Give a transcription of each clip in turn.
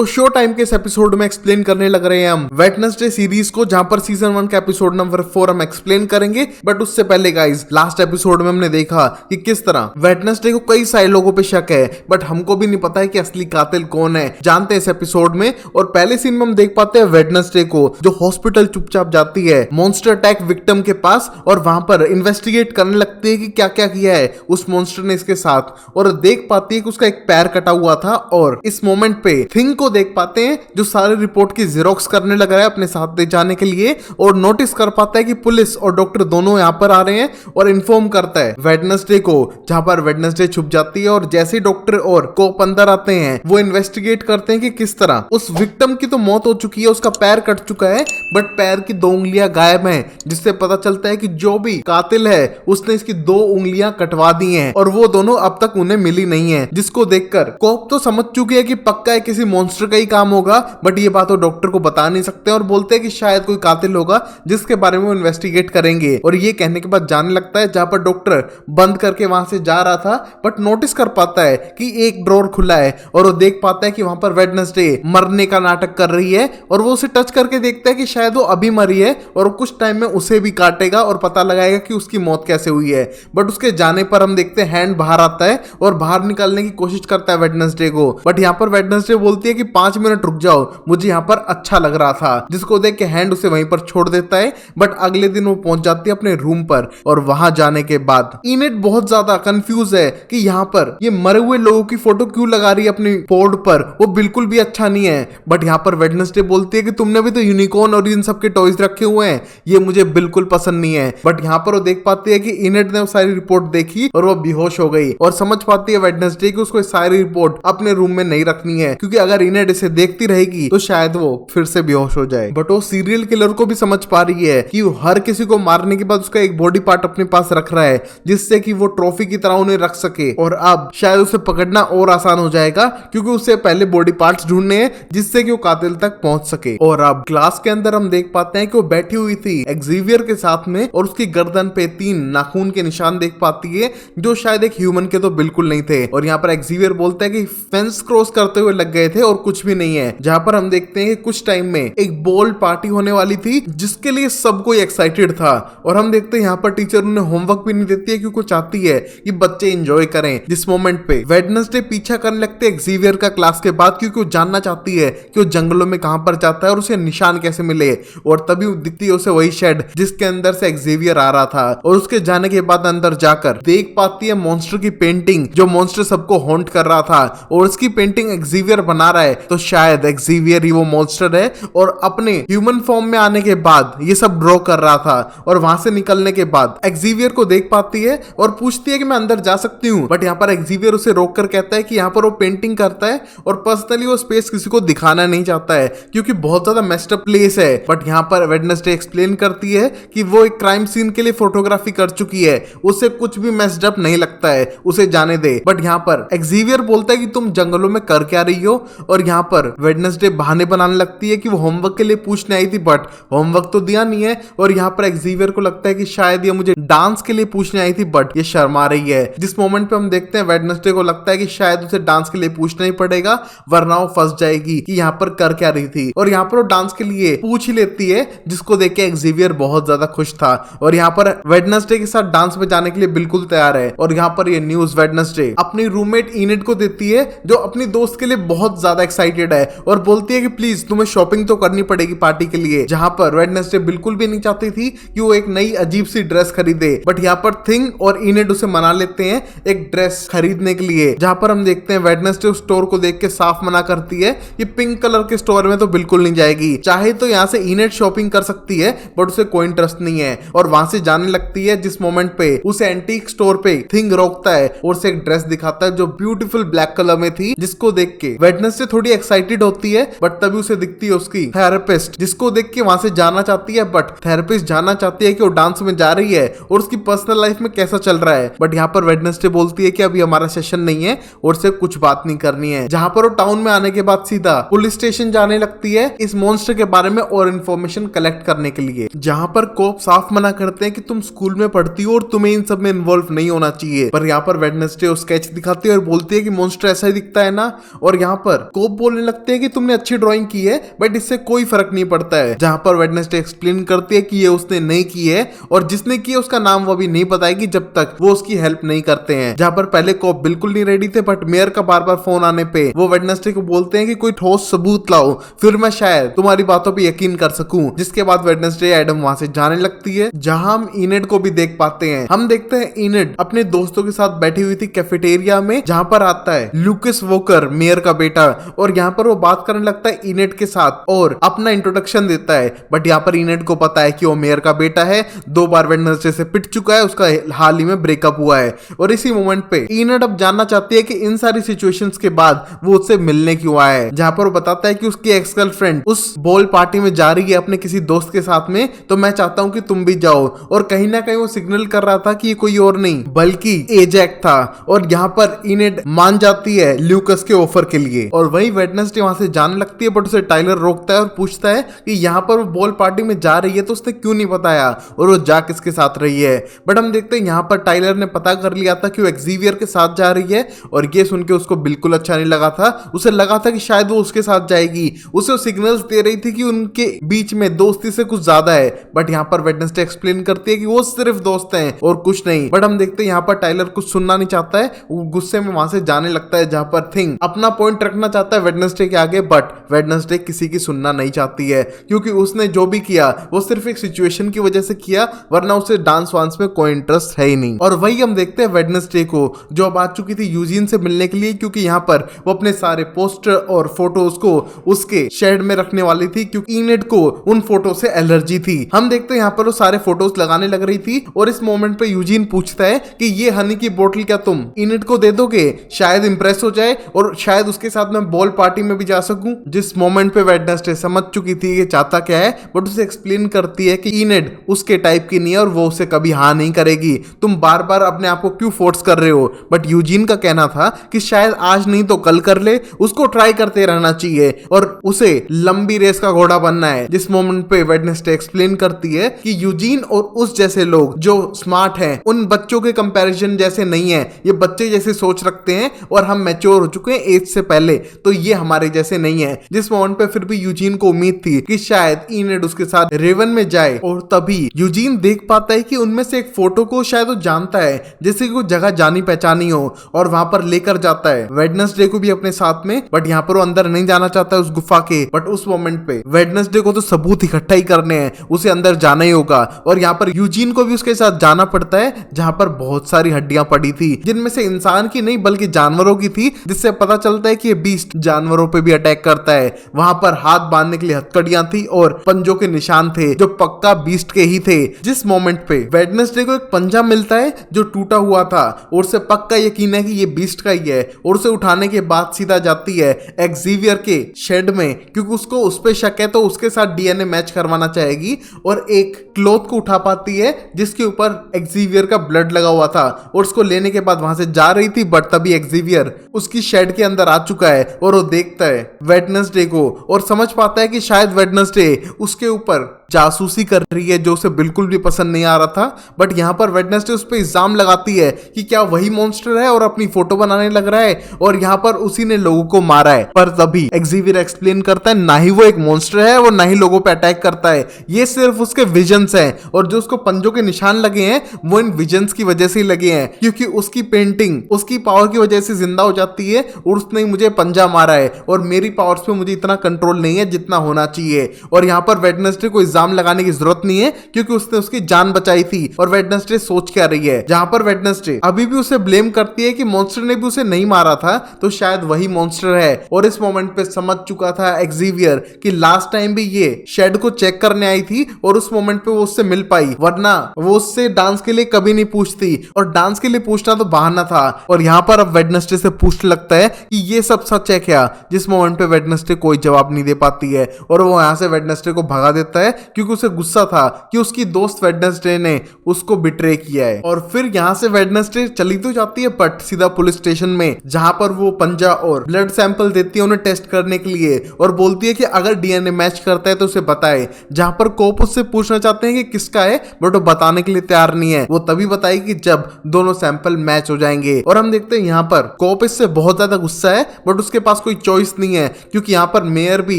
तो show time के इस एपिसोड में एक्सप्लेन करने लग रहे हैं हम वेडनेसडे सीरीज को, जहां पर सीजन 1 का एपिसोड नंबर 4 हम एक्सप्लेन करेंगे। बट उससे पहले गाइस, लास्ट एपिसोड में हमने देखा कि किस तरह वेडनेसडे को कई सारे लोगों पे शक है, बट हमको भी नहीं पता है कि असली कातिल कौन है। जानते हैं इस एपिसोड में। और पहले सीन में हम देख पाते हैं वेडनेसडे को जो हॉस्पिटल चुपचाप जाती है मॉन्स्टर अटैक विक्टिम के पास, और वहां पर इन्वेस्टिगेट करने लगती है कि क्या क्या किया है उस मॉन्स्टर ने इसके साथ, और देख पाती है कि उसका एक पैर कटा हुआ था। और इस मोमेंट पे थिंग को देख पाते हैं जो सारे रिपोर्ट की जेरोक्स करने लग रहा है अपने साथ ले जाने के लिए, और नोटिस कर पाता है कि पुलिस और डॉक्टर दोनों यहां पर आ रहे हैं, और इन्फॉर्म करता है वेडनेसडे को, जहां पर वेडनेसडे छुप जाती है। और जैसे ही डॉक्टर और कोप अंदर आते हैं वो इन्वेस्टिगेट करते हैं कि किस तरह उस विक्टिम की तो मौत हो चुकी है, उसका पैर कट चुका है, बट पैर की 2 उंगलियां गायब हैं, जिससे पता चलता है कि जो भी कातिल है उसने इसकी 2 उंगलियां कटवा दी हैं, और वो दोनों अब तक उन्हें मिली नहीं है। जिसको देखकर कोप तो समझ चुकी है कि पक्का है किसी मॉन्स्टर का ही काम होगा, बट ये बात वो डॉक्टर को बता नहीं सकते, और बोलते हैं कि शायद कोई कातिल होगा जिसके बारे में वो इन्वेस्टिगेट करेंगे। और ये कहने के बाद जाने लगता है जहां पर डॉक्टर बंद करके वहां से जा रहा था, बट नोटिस कर पाता है कि एक ड्रॉर खुला है, और वो देख पाता है कि वहां पर वेडनेसडे मरने का नाटक कर रही है, और वो उसे टच करके देखता है कि शायद वो अभी मरी है, और कुछ टाइम में उसे भी काटेगा और पता लगाएगा कि उसकी मौत कैसे हुई है। बट उसके जाने पर हम देखते हैं हैंड बाहर आता है और बाहर निकालने की कोशिश करता है वेडनेसडे को, बट यहाँ पर वेडनेसडे बोलती है कि 5 मिनट रुक जाओ, मुझे यहाँ पर अच्छा लग रहा था। जिसको देख के हैंड उसे वहीं पर छोड़ देता है। बट अगले दिन वो पहुंच जाती है अपने रूम पर, और वहां जाने के बाद इनेट बहुत ज्यादा कंफ्यूज है कि यहाँ पर ये मरे हुए लोगों की फोटो क्यों लगा रही है अपनी बोर्ड पर, वो बिल्कुल भी अच्छा नहीं है। बट यहाँ पर वेडनेसडे बोलती है कि तुमने भी तो यूनिकॉर्न और इन सबके टॉयज रखे हुए हैं, ये मुझे बिल्कुल पसंद नहीं है। बट यहाँ पर वो देख पाती है कि इनेट ने वो सारी रिपोर्ट देखी और वो बेहोश हो गई, और समझ पाती है वेडनेसडे कि उसको सारी रिपोर्ट अपने रूम में नहीं रखनी है, क्योंकि अगर इनेट इसे देखती रहेगी तो शायद वो फिर से बेहोश हो जाए। बट वो सीरियल किलर को भी समझ पा रही है कि वो हर किसी को मारने के बाद उसका एक बॉडी पार्ट अपने पास रख रहा है, जिससे कि वो ट्रॉफी की तरह उन्हें रख सके, और अब शायद उसे पकड़ना और आसान हो जाएगा, क्योंकि उसे पहले बॉडी पार्ट्स ढूंढने हैं जिससे कि वो कातिल तक पहुंच सके। और अब क्लास के अंदर हम देख पाते हैं कि वो बैठी हुई थी एक्सेवियर के साथ में, और उसकी गर्दन पे 3 नाखून के निशान देख पाती है जो शायद एक ह्यूमन के तो बिल्कुल नहीं थे। और यहाँ पर एक्सेवियर बोलता है कि फेंस क्रॉस करते हुए लग गए थे और कुछ भी नहीं है। जहां पर हम देखते हैं कि कुछ टाइम में एक बोल्ड पार्टी होने वाली थी जिसके लिए सब कोई एक्साइटेड था, और हम देखते हैं यहाँ पर टीचर उन्हें होमवर्क भी नहीं देती है क्योंकि वो चाहती है कि बच्चे एंजॉय करें। जिस मोमेंट पे वेडनेसडे पीछा करने लगते हैं एक्सेवियर का क्लास के बाद, क्योंकि वो जानना चाहती है कि वो जंगलों में कहां पर जाता है और उसे निशान कैसे मिले, और तभी दिखती है उसे वही शेड जिसके अंदर से एक्सेवियर आ रहा था। और उसके जाने के बाद अंदर जाकर देख पाती है मॉन्स्टर की पेंटिंग, जो मॉन्स्टर सबको हॉन्ट कर रहा था, और उसकी पेंटिंग एक्सेवियर बना रहा है, तो शायद एक्सेवियर ही वो मॉन्स्टर है, और अपने ह्यूमन फॉर्म में आने के बाद ये सब ड्रॉ कर रहा था। और वहां से निकलने के बाद एक्सेवियर को देख पाती है और पूछती है कि मैं अंदर जा सकती हूँ, बट यहाँ पर एक्सेवियर उसे रोक कर कहता है कि यहाँ पर वो पेंटिंग करता है और पर्सनली वो स्पेस किसी को दिखाना नहीं चाहता है क्योंकि बहुत ज्यादा मेस्ड अप प्लेस है। बट यहाँ पर वेडनेसडे एक्सप्लेन करती है कि वो एक क्राइम सीन के लिए फोटोग्राफी कर चुकी है, उसे कुछ भी मेस्ड अप नहीं लगता है, उसे जाने दे। बट यहाँ पर एक्सेवियर बोलता है कि तुम जंगलों में कर क्या रही हो, और यहाँ पर वेडनेसडे बहाने बनाने लगती है कि वो होमवर्क के लिए पूछने आई थी, बट होमवर्क तो दिया नहीं है। और यहाँ पर एक्सेवियर को लगता है कि शायद ये मुझे डांस के लिए पूछने आई थी, बट ये शर्मा रही है। जिस मोमेंट पे हम देखते हैं वेडनेसडे को लगता है कि शायद उसे डांस के लिए पूछना ही पड़ेगा, वरना वो फंस जाएगी कि यहाँ पर कर क्या रही थी। और यहाँ पर वो डांस के लिए पूछ ही लेती है, जिसको देख के एक्सेवियर बहुत ज्यादा खुश था, और यहाँ पर वेडनेसडे के साथ डांस में जाने के लिए बिल्कुल तैयार है। और यहाँ पर ये न्यूज वेडनेसडे अपनी रूममेट इनेट को देती है, जो अपनी दोस्त के लिए बहुत ज्यादा एक्साइटेड है, और बोलती है कि प्लीज तुम्हें शॉपिंग तो करनी पड़ेगी पार्टी के लिए। जहां पर वेडनेसडे बिल्कुल भी नहीं चाहती थी कि वो एक नई अजीब सी ड्रेस खरीदे, बट यहाँ पर थिंग और इनेट उसे मना लेते हैं एक ड्रेस खरीदने के लिए। जहां पर हम देखते हैं वेडनेसडे उस स्टोर को देख के साफ मना करती है कि पिंक कलर के स्टोर में तो बिल्कुल नहीं जाएगी, चाहे तो यहाँ से इनेट शॉपिंग कर सकती है, बट उसे कोई इंटरेस्ट नहीं है, और वहां से जाने लगती है। जिस मोमेंट पे उसे एंटीक स्टोर पे थिंग रोकता है और उसे एक ड्रेस दिखाता है जो ब्यूटीफुल ब्लैक कलर में थी, जिसको देख के वेडनेसडे थोड़ी एक्साइटेड होती है, बट तभी उसे दिखती है उसकी थेरेपिस्ट, जिसको देख के वहां से जाना चाहती है। बट थेरेपिस्ट जानना चाहती है कि वो डांस में जा रही है और उसकी पर्सनल लाइफ में कैसा चल रहा है, बट यहाँ पर वेडनेसडे बोलती है कि अभी हमारा सेशन नहीं है और से कुछ बात नहीं करनी है। जहां पर वो टाउन में आने के बाद सीधा पुलिस स्टेशन जाने लगती है इस मॉन्स्टर के बारे में और इन्फॉर्मेशन कलेक्ट करने के लिए, जहां पर कोप साफ मना करते हैं कि तुम स्कूल में पढ़ती हो और तुम्हें इन सब में इन्वॉल्व नहीं होना चाहिए। पर यहाँ पर वेडनेसडे स्केच दिखाती है और बोलती है कि मॉन्स्टर ऐसा ही दिखता है ना, और यहाँ पर कोप बोलने लगते हैं कि तुमने अच्छी ड्राइंग की है बट इससे कोई फर्क नहीं पड़ता है, जहां पर वेडनेसडे एक्सप्लेन करती है कि ये उसने नहीं की है और जिसने की है उसका नाम वो अभी नहीं बताएगी जब तक वो उसकी हेल्प नहीं करते हैं। जहां पर पहले कॉप बिल्कुल नहीं रेडी थे बट मेयर का बार बार फोन आने पे वो वेडनेसडे को बोलते हैं कि कोई ठोस सबूत लाओ फिर मैं शायद तुम्हारी बातों पे यकीन कर सकूं। जिसके बाद वेडनेसडे एडम वहां से जाने लगती है, जहां हम इनेड को भी देख पाते हैं। हम देखते हैं इनेड अपने दोस्तों के साथ बैठी हुई थी कैफेटेरिया में, जहां पर आता है लूकस वोकर मेयर का बेटा और यहाँ पर वो बात करने लगता है इनेड के साथ और अपना इंट्रोडक्शन देता है। बट यहाँ पर इनेड को पता है कि वो मेयर का बेटा है, 2 बार वेडनेसडे से पिट चुका है, उसका हाल ही में ब्रेकअप हुआ है। और इसी मोमेंट पे इनेड अब जानना चाहती है कि इन सारी सिचुएशंस के बाद वो उससे मिलने क्यों आया है। जहां पर वो बताता है कि उसकी एक्स गर्लफ्रेंड उस बॉल पार्टी में जा रही है अपने किसी दोस्त के साथ में, तो मैं चाहता हूं कि तुम भी जाओ। और कहीं ना कहीं वो सिग्नल कर रहा था कि ये कोई और नहीं बल्कि एजैक था। और यहाँ पर इनेड मान जाती है ल्यूकस के ऑफर के लिए और वही वेडनेसडे वहां से जाने लगती है। बट उसे टाइलर रोकता है और पूछता है कि यहाँ पर वो बॉल पार्टी में जा रही है तो उसने क्यों नहीं बताया और वो जा किसके साथ रही है। बट हम देखते हैं यहाँ पर टाइलर ने पता कर लिया था कि वो एक्सेवियर के साथ जा रही है और ये सुन के उसको बिल्कुल अच्छा नहीं लगा था। उसे लगा था कि शायद वो उसके साथ जाएगी, उसे सिग्नल्स दे रही थी कि उनके बीच में दोस्ती से कुछ ज्यादा है। बट यहाँ पर वेडनेसडे एक्सप्लेन करती है कि वो सिर्फ दोस्त हैं और कुछ नहीं। बट हम देखते हैं यहाँ पर टाइलर कुछ सुनना नहीं चाहता है, वो गुस्से में वहां से जाने लगता है, जहां पर थिंग अपना पॉइंट रखना चाहता है वेडनेसडे के आगे। बट वेडनेसडे किसी की सुनना नहीं चाहती है क्योंकि उसने जो भी किया वो सिर्फ एक सिचुएशन की वजह से किया, वरना उसे डांस वांस में कोई इंटरेस्ट है ही नहीं। और वही हम देखते हैं वेडनेसडे को जो अब आ चुकी थी यूजीन से मिलने के लिए, क्योंकि यहाँ पर वो अपने सारे पोस्टर और फोटोज को उसके शेड में रखने वाली थी क्योंकि इनेड को उन फोटो से एलर्जी थी। हम देखते हैं यहाँ पर वो सारे फोटोज लगाने लग रही थी और इस मोमेंट पे यूजीन पूछता है कि ये हनी की बोतल क्या तुम इनेड को दे दोगे, शायद इंप्रेस हो जाए और शायद उसके साथ मैं बॉल पार्टी में भी जा सकूं। जिस मोमेंट पे वेडनेसडे समझ चुकी थी कि चाहता क्या है, बट उसे एक्सप्लेन करती है कि इनेड उसके टाइप की नहीं है और वो उसे कभी हाँ नहीं करेगी, तुम बार बार अपने आप को क्यों फोर्स कर रहे हो। बट यूजीन का कहना था कि शायद आज नहीं तो कल कर ले, उसको ट्राई करते रहना चाहिए और उसे लंबी रेस का घोड़ा बनना है। जिस मोमेंट पे वेडनेसडे एक्सप्लेन करती है कि यूजीन और उस जैसे लोग जो स्मार्ट हैं उन बच्चों के कंपैरिजन जैसे नहीं है, ये बच्चे जैसे सोच रखते हैं और हम मैच्योर हो चुके हैं एज से पहले, तो ये हमारे जैसे नहीं है। जिस मोमेंट पे फिर भी यूजीन को उम्मीद थी कि शायद इनेड उसके साथ रेवन में जाए और तभी यूजीन देख पाता है कि उनमें से एक फोटो को शायद वो जानता है, जैसे कि कोई जगह जानी पहचानी हो, और वहां पर लेकर जाता है वेडनेसडे को भी अपने साथ में। बट यहाँ पर वो अंदर नहीं जाना चाहता है उस गुफा के। बट उस मोमेंट पे वेडनेसडे को तो सबूत इकट्ठा ही करने हैं, उसे अंदर जाना ही होगा और यहाँ पर यूजीन को भी उसके साथ जाना पड़ता है, जहां पर बहुत सारी हड्डियां पड़ी थी जिनमें से इंसान की नहीं बल्कि जानवरों की थी, जिससे पता चलता है कि ये बीस्ट जानवरों पे भी अटैक करता है। वहां पर हाथ बांधने के लिए हथकड़ियां थी और पंजों के निशान थे जो पक्का बीस्ट के ही थे। जिस मोमेंट पे वेडनेसडे को एक पंजा मिलता है जो टूटा हुआ था और उसे पक्का यकीन है कि ये बीस्ट का ही है और उसे उठाने के बाद सीधा जाती है एक्सेवियर के शेड में, क्योंकि उसको उस पे शक है तो उसके साथ डीएनए मैच करवाना चाहेगी और एक क्लॉथ को उठा पाती है जिसके ऊपर एक्सेवियर का ब्लड लगा हुआ था और उसको लेने के बाद वहां से जा रही थी। बट तभी एक्सेवियर उसकी शेड के अंदर आ चुका है और वो देखता है वेडनेसडे को और समझ पाता है कि शायद वेडनेसडे उसके ऊपर जासूसी कर रही है जो उसे बिल्कुल भी पसंद नहीं आ रहा था। बट यहाँ पर वेडनेसडे उस पर इल्जाम लगाती है कि क्या वही मॉन्स्टर है और अपनी फोटो बनाने लग रहा है और यहाँ पर उसी ने लोगों को मारा है। पर तभी एक्सेवियर एक्सप्लेन करता है ना ही वो एक मॉन्स्टर है और ना ही लोगों पे अटैक करता है, ये सिर्फ उसके विजन्स हैं और जो उसको पंजों के निशान लगे हैं वो इन विजन्स की वजह से ही लगे हैं, क्योंकि उसकी पेंटिंग उसकी पावर की वजह से जिंदा हो जाती है और उसने मुझे पंजा मारा है और मेरी पावर्स पे मुझे इतना कंट्रोल नहीं है जितना होना चाहिए। और यहाँ पर वेडनेसडे को इल्जाम लगाने की जरूरत नहीं है क्योंकि उसने उसकी जान बचाई थी। और वेडनेसडे सोच क्या रही है, जहां पर वेडनेसडे अभी भी उसे ब्लेम करती है कि मॉन्स्टर ने भी उसे नहीं मारा था तो शायद वही मॉन्स्टर है। और इस मोमेंट पे समझ चुका था एक्सेवियर कि लास्ट टाइम भी ये शेड को चेक करने आई थी और उस मोमेंट पे वो उससे मिल पाई, वरना वो उससे डांस के लिए कभी नहीं पूछती और डांस के लिए पूछना तो बहाना था। और यहाँ पर अब वेडनेसडे से पूछने लगता है कि ये सब सच है क्या, जिस मोमेंट पे वेडनेसडे कोई जवाब नहीं दे पाती है और वो यहाँ से वेडनेसडे को भगा देता है क्योंकि उसे गुस्सा था कि उसकी दोस्त वेडनेसडे ने उसको बिट्रे किया है। और फिर यहाँ से वेडनेसडे चली तो जाती है बट सीधा पुलिस स्टेशन में, जहां पर वो पंजा और ब्लड सैंपल देती है उन्हें टेस्ट करने के लिए और बोलती है कि अगर डीएनए मैच करता है तो उसे बताए। जहां पर कोप उससे पूछना चाहते हैं कि किसका है, बट वो बताने के लिए तैयार नहीं है। वो तभी बताएगी जब दोनों सैंपल मैच हो जाएंगे। और हम देखते हैं यहाँ पर कोप इससे बहुत ज्यादा गुस्सा है बट उसके पास कोई चॉइस नहीं है, क्योंकि यहाँ पर मेयर भी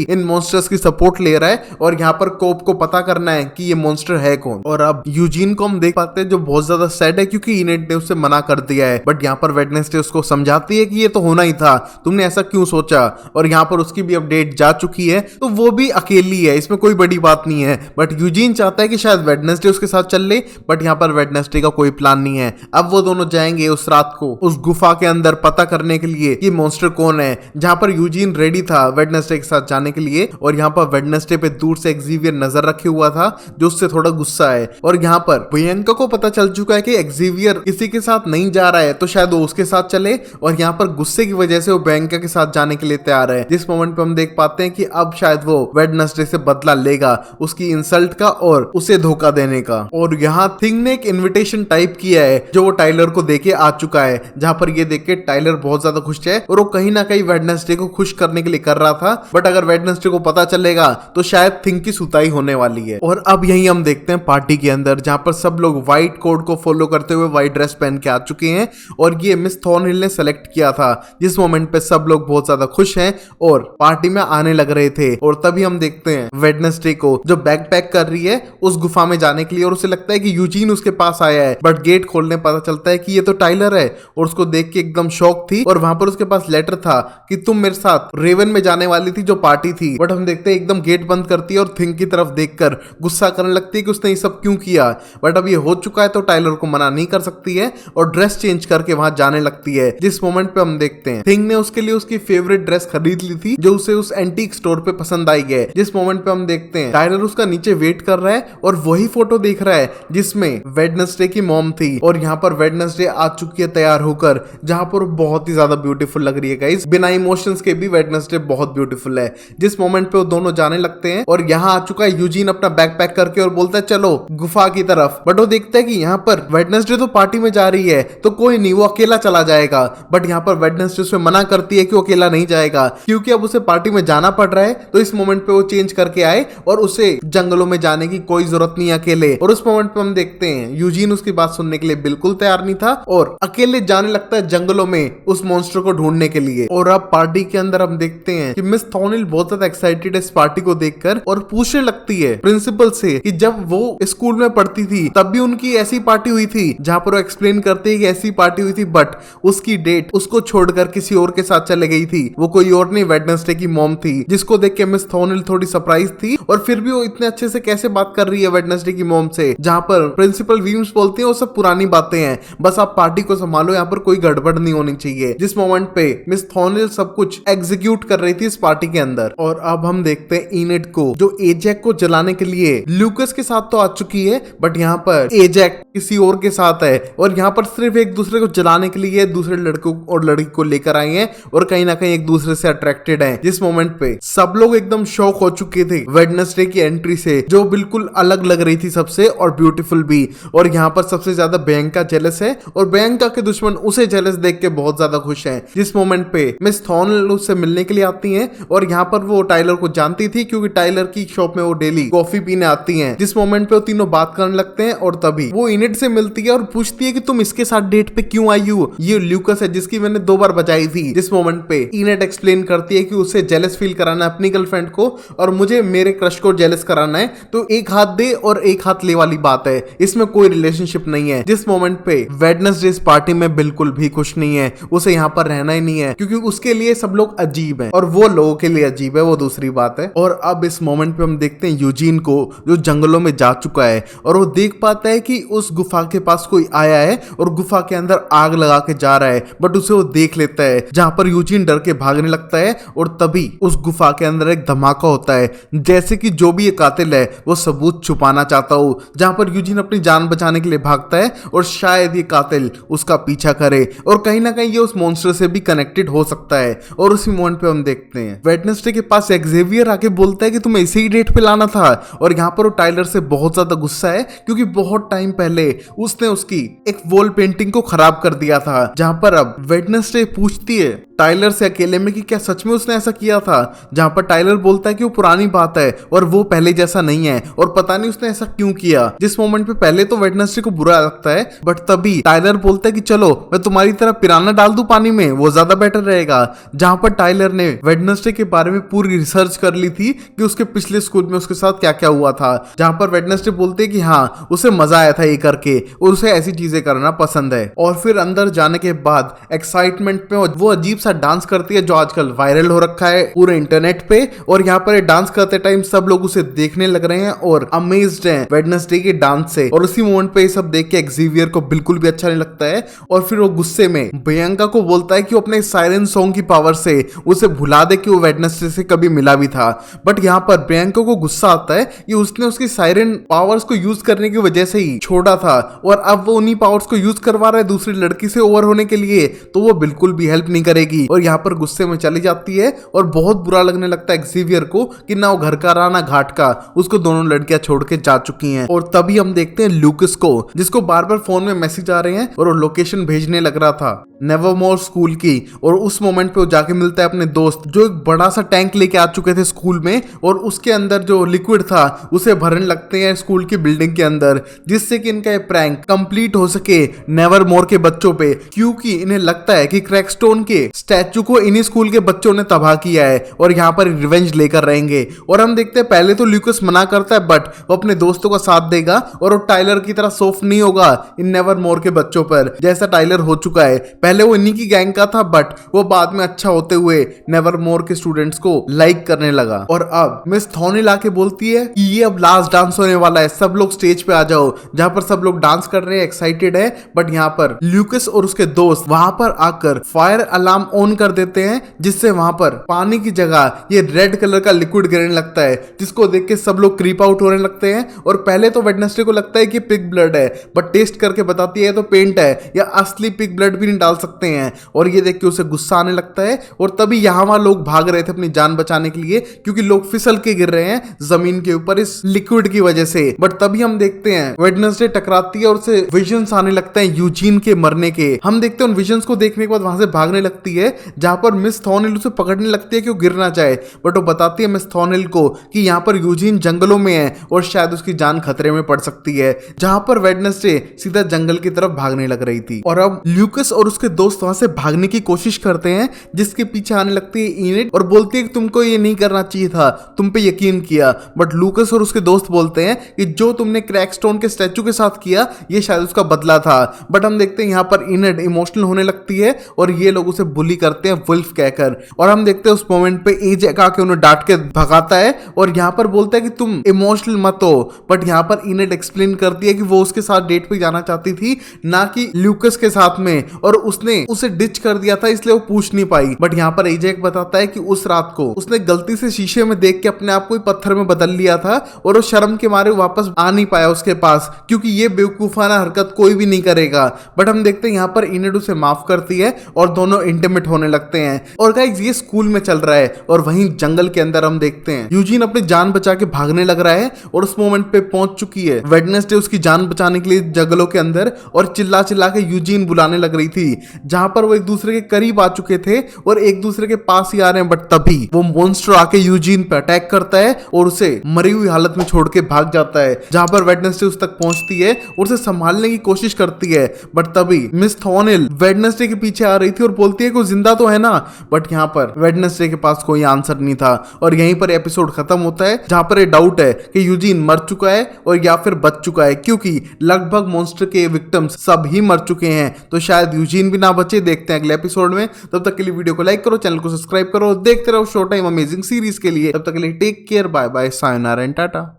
इन मॉन्स्टर्स की सपोर्ट ले रहा है और यहाँ पर कोप को पता करना है कि ये मॉन्स्टर है कौन। और अब यूजीन को हम देख पाते हैं जो बहुत ज्यादा सैड है क्योंकि इनेट ने उसे मना कर दिया है। बट यहाँ पर वेडनेसडे उसको समझाती है कि ये तो होना ही था, तुमने ऐसा क्यों सोचा। और यहाँ पर उसकी भी अपडेट जा चुकी है तो वो भी अकेली है, इसमें कोई बड़ी बात नहीं है। बट यूजीन चाहता है कि शायद वेडनेसडे उसके साथ चल ले, बट यहाँ पर वेडनेसडे का कोई प्लान नहीं है। अब वो दोनों जाएंगे उस रात को उस गुफा के अंदर पता करने के लिए कि मॉन्स्टर कौन है, जहां पर यूजीन रेडी था वेडनेसडे के साथ जाने के लिए। और यहाँ पर वेडनेसडे पे दूर से एक्सेवियर नजर रखे हुआ था जो उससे थोड़ा गुस्सा है। और यहाँ पर प्रियंका को पता चल चुका है कि एक्सेवियर किसी के साथ नहीं जा रहा है तो शायद वो उसके साथ चले, और यहाँ पर गुस्से की वजह से वो प्रियंका के साथ जाने के लिए तैयार है। जिस मोमेंट पे हम देख पाते हैं कि अब शायद वो वेडनेसडे से बदला लेगा उसकी इंसल्ट का और उसे धोखा देने का। और यहाँ थिंग ने एक इन्विटेशन टाइप किया है जो वो टाइलर को देके आ चुका है, जहां पर ये देख के टाइलर बहुत ज्यादा खुश है और वो कहीं ना कहीं वेडनेसडे को खुश करने के लिए कर रहा था। बट अगर वेडनेसडे को पता चलेगा तो शायद थिंग की सुताई होने वाली है। और अब यही हम देखते हैं पार्टी के अंदर, जहां पर सब लोग व्हाइट कोड को फॉलो करते हुए व्हाइट ड्रेस पहन के आ चुके हैं और ये मिस थॉर्नहिल ने सेलेक्ट किया था। जिस मोमेंट पे सब लोग बहुत ज्यादा खुश हैं और पार्टी में आने लग रहे थे। और तभी हम देखते हैं वेडनेसडे को जो बैग पैक कर रही है उस गुफा में जाने के लिए, और उसे लगता है कि यूजीन उसके पास आया है। बट गेट खोलने पता चलता है कि ये तो टाइलर है और उसको देख के एकदम शॉक थी। और वहां पर उसके पास लेटर था कि तुम मेरे साथ रेवन में जाने वाली थी जो पार्टी थी। बट हम देखते हैं एकदम गेट बंद करती है और थिंग की तरफ देखकर गुस्सा करने लगती है कि उसने ये सब क्यों किया। बट अब ये हो चुका है तो टाइलर को मना नहीं कर सकती है और ड्रेस चेंज करके वहां जाने लगती है। जिस मोमेंट पे हम देखते हैं थिंग ने उसके लिए उसकी फेवरेट ड्रेस खरीद ली थी जो उसे उस एंटीक स्टोर पे पसंद आई है। जिस मोमेंट पे हम देखते हैं टाइलर उसका नीचे वेट कर रहा है और वही फोटो देख रहा है जिसमें वेडनेसडे की मॉम थी। और यहाँ पर वेडनेसडे आ चुकी है तैयार होकर, जहां पर बहुत ही ज्यादा ब्यूटीफुल लग रही है गाइस। बिना इमोशंस के भी वेडनेसडे बहुत ब्यूटीफुल है। जिस मोमेंट पे वो दोनों जाने लगते हैं और यहाँ आ चुका है यूजीन अपना बैग पैक करके और बोलता है चलो गुफा की तरफ। बट वो देखता है कि यहाँ पर वेडनेसडे तो पार्टी में जा रही है तो कोई नहीं, वो अकेला चला जाएगा। बट यहाँ पर वेडनेसडे उसे मना करती है कि वो अकेला नहीं जाएगा क्योंकि अब उसे पार्टी में जाना पड़ रहा है। तो इस मोमेंट पे वो चेंज करके आए और उसे जंगलों में जाने की कोई जरूरत नहीं अकेले। और उस मोमेंट पे हम देखते हैं यूजीन उसकी बात सुनने के लिए बिल्कुल तैयार नहीं था और अकेले जाने लगता है जंगलों में उस मॉन्स्टर को ढूंढने के लिए। और अब पार्टी के अंदर हम देखते हैं कि मिस थॉर्नहिल बहुत ज्यादा एक्साइटेड है इस पार्टी को देखकर और पूछने लगती है प्रिंसिपल से कि जब वो स्कूल में पढ़ती थी तब भी उनकी ऐसी पार्टी हुई थी, जहां पर वो एक्सप्लेन करते हैं कि ऐसी पार्टी हुई थी बट उसकी डेट उसको छोड़कर किसी और के साथ चले गई थी। वो कोई और नहीं वेडनेसडे की मॉम थी। जिसको देख के मिस थॉर्नहिल थोड़ी सरप्राइज थी और फिर भी वो इतने अच्छे से कैसे बात कर रही है वेडनेसडे की मॉम से, जहां पर प्रिंसिपल वीम्स बोलते हैं वो सब पुरानी बातें हैं, बस आप पार्टी को संभालो, यहाँ पर कोई गड़बड़ नहीं होनी चाहिए। जिस मोमेंट पे मिस थॉर्नहिल सब कुछ एग्जीक्यूट कर रही थी इस पार्टी के अंदर। और अब हम देखते हैं इनेट को जो एजैक को जलाने के लिए लूकस के साथ तो आ चुकी है बट यहाँ पर एजैक किसी और के साथ है और यहाँ पर सिर्फ एक दूसरे को जलाने के लिए दूसरे लड़कों और लड़की को लेकर आए हैं और कहीं ना कहीं एक दूसरे से अट्रैक्टेड हैं। जिस मोमेंट पे सब लोग एकदम शॉक हो चुके थे वेडनेसडे की एंट्री से जो बिल्कुल अलग लग रही थी सबसे और ब्यूटीफुल भी। और यहाँ पर सबसे ज्यादा प्रियंका जेलस है और प्रियंका के दुश्मन उसे जेलस देख के बहुत ज्यादा खुश हैं। जिस मोमेंट पे मिस थॉर्नहिल उससे मिलने के लिए आती हैं और यहाँ पर वो टाइलर को जानती थी क्योंकि टाइलर की शॉप में वो डेली कॉफी पीने आती हैं। जिस मोमेंट पे वो तीनों बात करने लगते हैं और तभी वो इनेट से मिलती है और पूछती है कि तुम इसके साथ डेट पे क्यों आई हो, ये ल्यूकस है जिसकी मैंने 2 बार बजाई थी। जिस मोमेंट पे इनेट एक्सप्लेन करती है कि उसे जेलस फील कराना है अपनी गर्लफ्रेंड को और मुझे मेरे क्रश को जेलस कराना है, तो एक हाथ दे और एक हाथ ले वाली बात है, इसमें कोई रिलेशनशिप नहीं है। जिस मोमेंट पे वेडनेसडे इस पार्टी में बिल्कुल भी खुश नहीं है, उसे यहाँ पर रहना ही नहीं है क्योंकि उसके लिए सब लोग अजीब हैं और वो लोगों के लिए अजीब है, वो दूसरी बात है। और अब इस मोमेंट पे हम देखते हैं यूजीन को जो जंगलों में जा चुका है और वो देख पाता है कि उस गुफा के पास कोई आया है और गुफा के अंदर आग लगा के जा रहा है। बट उसे वो देख लेता है जहां पर यूजीन डर के भागने लगता है और तभी उस गुफा के अंदर एक धमाका होता है, जैसे कि जो भी ये कातिल है वो सबूत छुपाना चाहता हो। जहां पर यूजीन अपनी जान बचाने के लिए भागता है और शायद ये कातिल उसका पीछा करे और कहीं ना कहीं ये उस मॉन्स्टर से भी कनेक्टेड हो सकता है। और उसी मोमेंट पे हम देखते हैं वेडनेसडे के पास एक्सेवियर आके बोलता है कि तुम्हें इसी डेट पे लाना था था और यहाँ पर वो टाइलर से बहुत ज्यादा गुस्सा है क्योंकि बहुत टाइम पहले उसने उसकी एक वॉल पेंटिंग को खराब कर दिया था। जहाँ पर अब वेडनेसडे पूछती है टाइलर से अकेले में कि क्या सच में उसने ऐसा किया था, जहाँ पर टाइलर बोलता है कि वो पुरानी बात है और वो पहले जैसा नहीं है और पता नहीं उसने ऐसा क्यों किया। जिस मोमेंट पे पहले तो वेडनेसडे को बुरा लगता है बट तभी टाइलर बोलता है कि चलो मैं तुम्हारी तरह पिराना डाल दूं पानी में, वो ज्यादा बेटर रहेगा। जहाँ पर टाइलर ने वेडनेसडे के बारे में पूरी रिसर्च कर ली थी कि उसके पिछले स्कूल में उसके साथ क्या क्या हुआ था। जहाँ पर वेडनेसडे बोलते हैं कि हाँ उसे मजा आया था ये करके और उसे ऐसी चीजें करना पसंद है। और फिर अंदर जाने के बाद एक्साइटमेंट में वो अजीब सा डांस करती है जो आजकल वायरल हो रखा है पूरे इंटरनेट पे। और यहाँ पर डांस करते टाइम सब लोग उसे देखने लग रहे हैं और अमेज्ड हैं वेडनेसडे के डांस से। और उसी मोमेंट पे ये सब देख के एक्सेवियर को बिल्कुल भी अच्छा नहीं लगता है और फिर वो गुस्से में प्रियंका को बोलता है कि वो अपने सायरन सॉन्ग की पावर से उसे भुला दे कि वो वेडनेसडे से कभी मिला भी था। बट यहाँ पर प्रियंका को गुस्सा आता है कि उसने उसकी सायरन पावर्स को यूज करने की वजह से ही छोड़ा था और अब वो उन्हीं पावर्स को यूज करवा रहा है दूसरी लड़की से ओवर होने के लिए, तो वो बिल्कुल भी हेल्प नहीं करेगी। और यहाँ पर गुस्से में चली जाती है और बहुत बुरा लगने लगता है एक्सेवियर को कि ना वो घर का रहा ना घाट का, उसको दोनों लड़कियां छोड़ के जा चुकी हैं। और तभी हम देखते हैं लूकस को जिसको बार बार फोन में मैसेज आ रहे हैं और वो लोकेशन भेजने लग रहा था नेवरमोर स्कूल की। और उस मोमेंट पे वो जाके मिलता है अपने दोस्त जो एक बड़ा सा टैंक लेके आ चुके थे स्कूल में और उसके अंदर जो लिक्विड था उसे भरने लगते हैं स्कूल की बिल्डिंग के अंदर, जिससे कि इनका ये प्रैंक कंप्लीट हो सके नेवरमोर के बच्चों पे, क्योंकि इन्हें लगता है कि क्रैकस्टोन के स्टैचू को इन्हीं स्कूल के बच्चों ने तबाह किया है और यहाँ पर रिवेंज लेकर रहेंगे। और हम देखते हैं पहले तो ल्यूकस मना करता है बट वो अपने दोस्तों का साथ देगा और वो टाइलर की तरह सॉफ्ट नहीं होगा इन नेवरमोर के बच्चों पर जैसा टाइलर हो चुका है। पहले वो इन्हीं की गैंग का था बट वो बाद में अच्छा होते हुए नेवरमोर के स्टूडेंट्स को लाइक करने लगा। और अब मिस थॉर्नेल आके बोलती है कि ये अब लास्ट डांस होने वाला है, सब लोग स्टेज पे आ जाओ। जहां पर सब लोग डांस कर रहे हैं, एक्साइटेड है, बट यहाँ पर ल्यूकस और उसके दोस्त वहां पर आकर फायर अलार्म ऑन कर देते हैं जिससे वहां पर पानी की जगह ये रेड कलर का लिक्विड गिरने लगता है, जिसको देख के सब लोग क्रीप आउट होने लगते हैं। और पहले तो वेडनेसडे को लगता है कि पिग ब्लड है बट टेस्ट करके बताती है तो पेंट है या असली पिग ब्लड भी नहीं डाल सकते हैं। और ये देख के उसे गुस्सा आने लगता है और तभी यहाँ वहां लोग भाग रहे थे अपनी जान बचाने के लिए क्योंकि लोग फिसल के गिर रहे हैं जमीन के ऊपर इस लिक्विड की वजह से। बट तभी हम देखते हैं वेडनेसडे टकराती है और उसे विजन्स आने लगते हैं यूजीन के मरने के। हम देखते हैं उन विजन्स को देखने के बाद वहां से भागने लगती है जहां पर मिस थॉर्नेल उसे पकड़ने लगती है कि वो गिर ना जाए। बट वो बताती है मिस थॉर्नेल को कि यहाँ पर यूजीन जंगलों में है और शायद उसकी जान खतरे में पड़ सकती है, जहां पर वेडनेसडे सीधा जंगल की तरफ भागने लग रही थी। और अब ल्यूकस और उसके दोस्त वहां से भागने की कोशिश करते हैं जिसके पीछे आने लगती है इनिट और बोलती है कि तुमको ये नहीं करना चाहिए था, तुम पे यकीन किया। बट लूकस और उसके दोस्त बोलते हैं कि जो तुमने क्रैकस्टोन के स्टैचू के साथ किया ये शायद उसका बदला था। बट हम देखते हैं यहाँ पर इनिट इमोशनल होने लगती है और ये लोग उसे बुली करते हैं वुल्फ कहकर। और हम देखते हैं उस मोमेंट पे एजेक आके उन्हें डांट के भगाता है और यहाँ पर बोलता है कि तुम इमोशनल मत हो। बट यहाँ पर इनिट एक्सप्लेन करती है कि वो उसके साथ डेट पे जाना चाहती थी ना कि ल्यूकस के साथ में, और उसने उसे डिच कर दिया था इसलिए वो पूछ नहीं पाई। बट यहाँ पर एजेक बताता है कि उस रात को उसने गलती से शीशे में देख के अपने आप को पत्थर में बदल लिया था और वो शर्म के मारे वापस आ नहीं पाया उसके पास क्योंकि ये बेवकूफाना हरकत कोई भी नहीं करेगा। बट हम देखते हैं यहाँ पर इनिट उसे माफ करती है और दोनों इंटीमेट होने लगते हैं। और गाइस ये स्कूल में चल रहा है और वहीं जंगल के अंदर हम देखते हैं यूजीन अपनी जान बचा के भागने लग रहा है और उस मोमेंट पे पहुंच चुकी है वेडनेसडे उसकी जान बचाने के लिए जंगलों के अंदर और चिल्ला चिल्ला के यूजीन बुलाने लग रही थी, जहां पर वो एक दूसरे के करीब आ चुके थे और एक दूसरे के पास ही आ रहे हैं। बट तभी वो मॉन्स्टर आके यूजीन पे अटैक करता है और उसे मरी हुई हालत में छोड़ के भाग जाता है, जहां पर वेडनेसडे उस तक पहुंचती है और उसे संभालने की कोशिश करती है। बट तभी मिस थॉर्नेल वेडनेसडे के पीछे आ रही थी और बोलती है कि जिंदा तो है ना। बट यहाँ पर वेडनेसडे के पास कोई आंसर नहीं था और यहीं पर एपिसोड खत्म होता है, जहां पर ये डाउट है कि यूजीन मर चुका है और या फिर बच चुका है क्योंकि लगभग मॉन्स्टर के विक्टिम्स सब ही मर चुके हैं, तो शायद यूजीन भी ना बचे। देखते हैं अगले एपिसोड में, तब तक के लिए वीडियो को लाइक करो, चैनल को सब्सक्राइब करो, देखते रहो शो टाइम अमेजिंग सीरीज के लिए। तब तक के लिए take care, bye bye, sayonara and Tata.